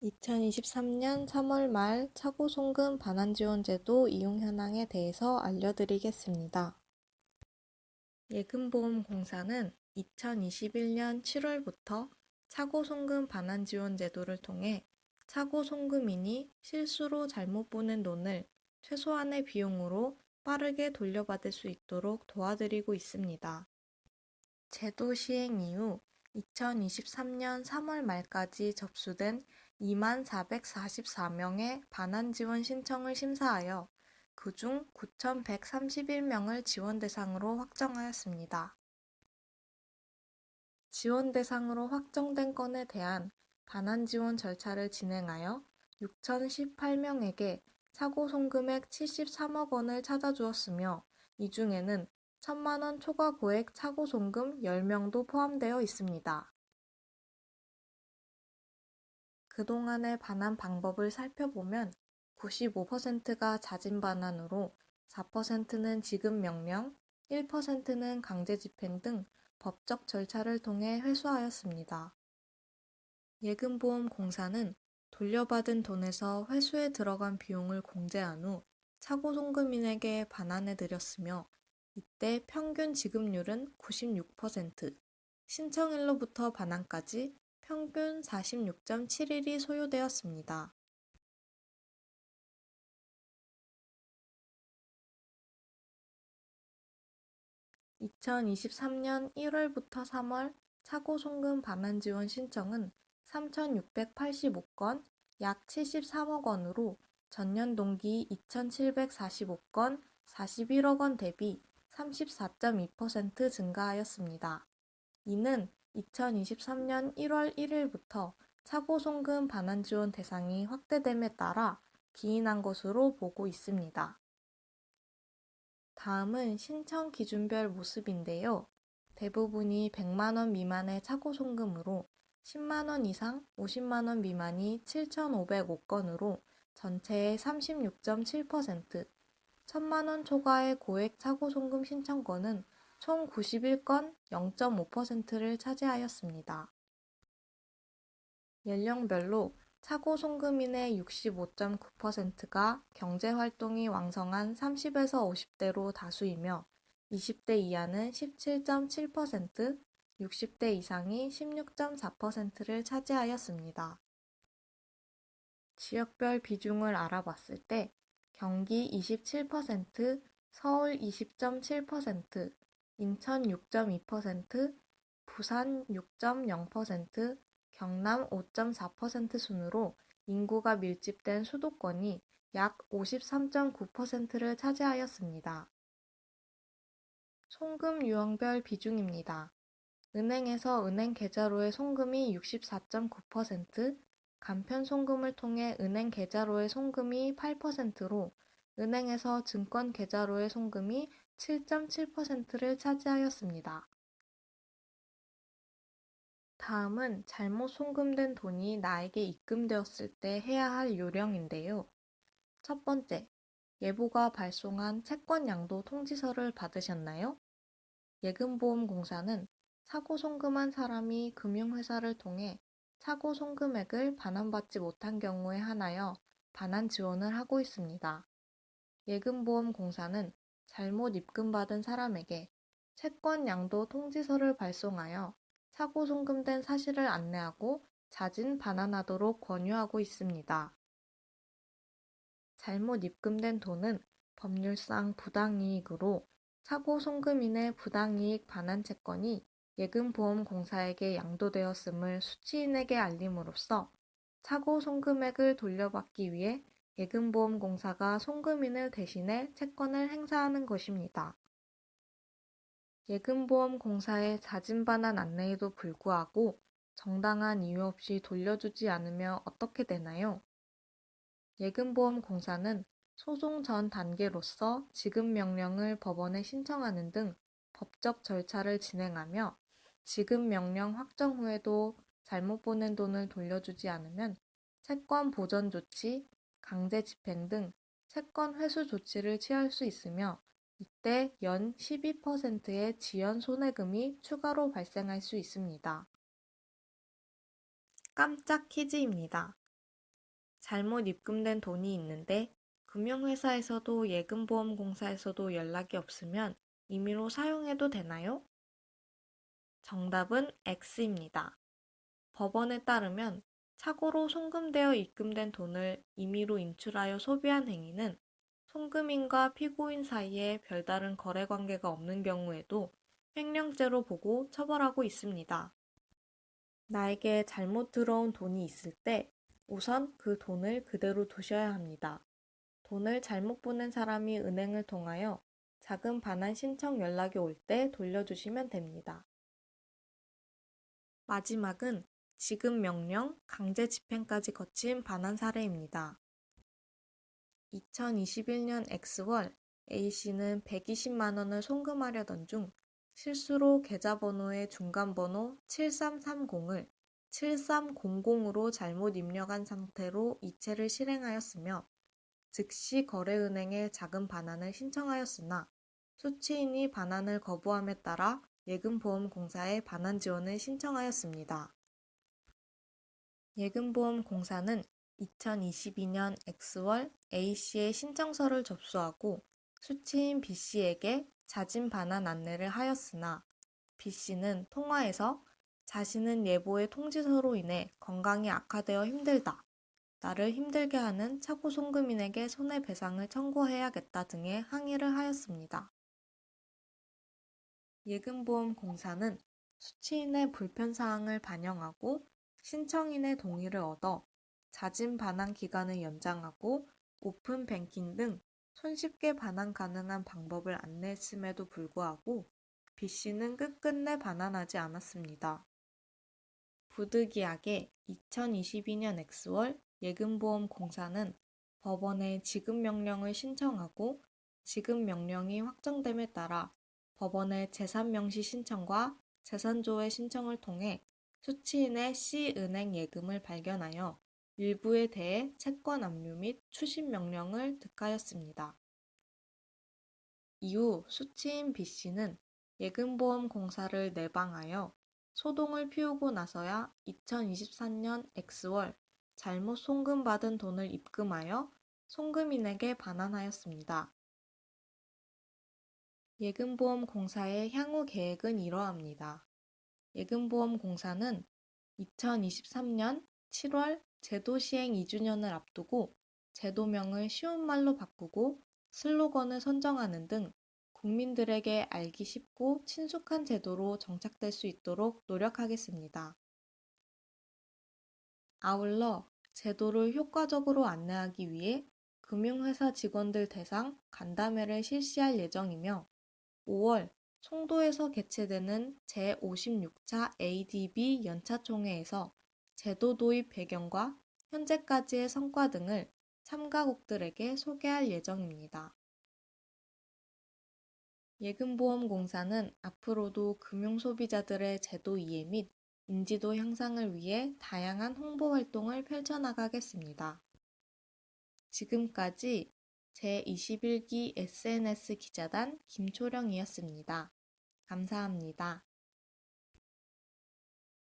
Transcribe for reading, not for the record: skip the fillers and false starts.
2023년 3월 말 차고송금 반환지원제도 이용 현황에 대해서 알려드리겠습니다. 예금보험공사는 2021년 7월부터 차고송금 반환지원제도를 통해 차고송금인이 실수로 잘못 보낸 돈을 최소한의 비용으로 빠르게 돌려받을 수 있도록 도와드리고 있습니다. 제도 시행 이후 2023년 3월 말까지 접수된 24,444명의 반환지원 신청을 심사하여 그중 9,131명을 지원 대상으로 확정하였습니다. 지원 대상으로 확정된 건에 대한 반환지원 절차를 진행하여 6,018명에게 차고 송금액 73억 원을 찾아주었으며 이 중에는 1,000만 원 초과 고액 차고 송금 10명도 포함되어 있습니다. 그동안의 반환 방법을 살펴보면 95%가 자진 반환으로 4%는 지급 명령, 1%는 강제 집행 등 법적 절차를 통해 회수하였습니다. 예금보험공사는 돌려받은 돈에서 회수에 들어간 비용을 공제한 후 차고송금인에게 반환해드렸으며 이때 평균 지급률은 96%, 신청일로부터 반환까지 평균 46.7일이 소요되었습니다. (2023년 1월부터 3월) 차고송금 반환지원 신청은 3,685건, 약 73억 원으로 전년 동기 2,745건, 41억 원 대비 34.2% 증가하였습니다. 이는 2023년 1월 1일부터 차고송금 반환지원 대상이 확대됨에 따라 기인한 것으로 보고 있습니다. 다음은 신청 기준별 모습인데요. 대부분이 100만 원 미만의 차고송금으로 10만 원 이상, 50만 원 미만이 7,505건으로 전체의 36.7%, 1,000만 원 초과의 고액 차고송금 신청건은 총 91건 0.5%를 차지하였습니다. 연령별로 차고송금인의 65.9%가 경제활동이 왕성한 30에서 50대로 다수이며 20대 이하는 17.7%, 60대 이상이 16.4%를 차지하였습니다. 지역별 비중을 알아봤을 때 경기 27%, 서울 20.7%, 인천 6.2%, 부산 6.0%, 경남 5.4% 순으로 인구가 밀집된 수도권이 약 53.9%를 차지하였습니다. 송금 유형별 비중입니다. 은행에서 은행 계좌로의 송금이 64.9%, 간편 송금을 통해 은행 계좌로의 송금이 8%로 은행에서 증권 계좌로의 송금이 7.7%를 차지하였습니다. 다음은 잘못 송금된 돈이 나에게 입금되었을 때 해야 할 요령인데요. 첫 번째, 예보가 발송한 채권 양도 통지서를 받으셨나요? 예금보험공사는 차고 송금한 사람이 금융회사를 통해 차고 송금액을 반환받지 못한 경우에 한하여 반환 지원을 하고 있습니다. 예금보험공사는 잘못 입금받은 사람에게 채권 양도 통지서를 발송하여 차고 송금된 사실을 안내하고 자진 반환하도록 권유하고 있습니다. 잘못 입금된 돈은 법률상 부당이익으로 차고 송금인의 부당이익 반환 채권이 예금보험공사에게 양도되었음을 수취인에게 알림으로써 차고 송금액을 돌려받기 위해 예금보험공사가 송금인을 대신해 채권을 행사하는 것입니다. 예금보험공사의 자진 반환 안내에도 불구하고 정당한 이유 없이 돌려주지 않으면 어떻게 되나요? 예금보험공사는 소송 전 단계로서 지급명령을 법원에 신청하는 등 법적 절차를 진행하며 지급명령 확정 후에도 잘못 보낸 돈을 돌려주지 않으면 채권 보전 조치, 강제 집행 등 채권 회수 조치를 취할 수 있으며 이때 연 12%의 지연 손해금이 추가로 발생할 수 있습니다. 깜짝 퀴즈입니다. 잘못 입금된 돈이 있는데 금융회사에서도 예금보험공사에서도 연락이 없으면 임의로 사용해도 되나요? 정답은 X입니다. 법원에 따르면 착오로 송금되어 입금된 돈을 임의로 인출하여 소비한 행위는 송금인과 피고인 사이에 별다른 거래 관계가 없는 경우에도 횡령죄로 보고 처벌하고 있습니다. 나에게 잘못 들어온 돈이 있을 때 우선 그 돈을 그대로 두셔야 합니다. 돈을 잘못 보낸 사람이 은행을 통하여 자금 반환 신청 연락이 올 때 돌려주시면 됩니다. 마지막은 지급 명령, 강제 집행까지 거친 반환 사례입니다. 2021년 X월 A씨는 120만 원을 송금하려던 중 실수로 계좌번호의 중간번호 7330을 7300으로 잘못 입력한 상태로 이체를 실행하였으며 즉시 거래은행에 자금 반환을 신청하였으나 수취인이 반환을 거부함에 따라 예금보험공사에 반환 지원을 신청하였습니다. 예금보험공사는 2022년 X월 A씨의 신청서를 접수하고 수취인 B씨에게 자진 반환 안내를 하였으나 B씨는 통화에서 자신은 예보의 통지서로 인해 건강이 악화되어 힘들다. 나를 힘들게 하는 착오 송금인에게 손해배상을 청구해야겠다 등의 항의를 하였습니다. 예금보험공사는 수취인의 불편사항을 반영하고 신청인의 동의를 얻어 자진 반환 기간을 연장하고 오픈 뱅킹 등 손쉽게 반환 가능한 방법을 안내했음에도 불구하고 B씨는 끝끝내 반환하지 않았습니다. 부득이하게 2022년 X월 예금보험공사는 법원에 지급명령을 신청하고 지급명령이 확정됨에 따라 법원의 재산명시 신청과 재산조회 신청을 통해 수취인의 C은행 예금을 발견하여 일부에 대해 채권 압류 및 추심 명령을 득하였습니다. 이후 수취인 B씨는 예금보험공사를 내방하여 소동을 피우고 나서야 2023년 X월 잘못 송금받은 돈을 입금하여 송금인에게 반환하였습니다. 예금보험공사의 향후 계획은 이러합니다. 예금보험공사는 2023년 7월 제도 시행 2주년을 앞두고 제도명을 쉬운 말로 바꾸고 슬로건을 선정하는 등 국민들에게 알기 쉽고 친숙한 제도로 정착될 수 있도록 노력하겠습니다. 아울러 제도를 효과적으로 안내하기 위해 금융회사 직원들 대상 간담회를 실시할 예정이며 5월 송도에서 개최되는 제56차 ADB 연차총회에서 제도 도입 배경과 현재까지의 성과 등을 참가국들에게 소개할 예정입니다. 예금보험공사는 앞으로도 금융소비자들의 제도 이해 및 인지도 향상을 위해 다양한 홍보 활동을 펼쳐나가겠습니다. 지금까지 제21기 SNS 기자단 김초령이었습니다. 감사합니다.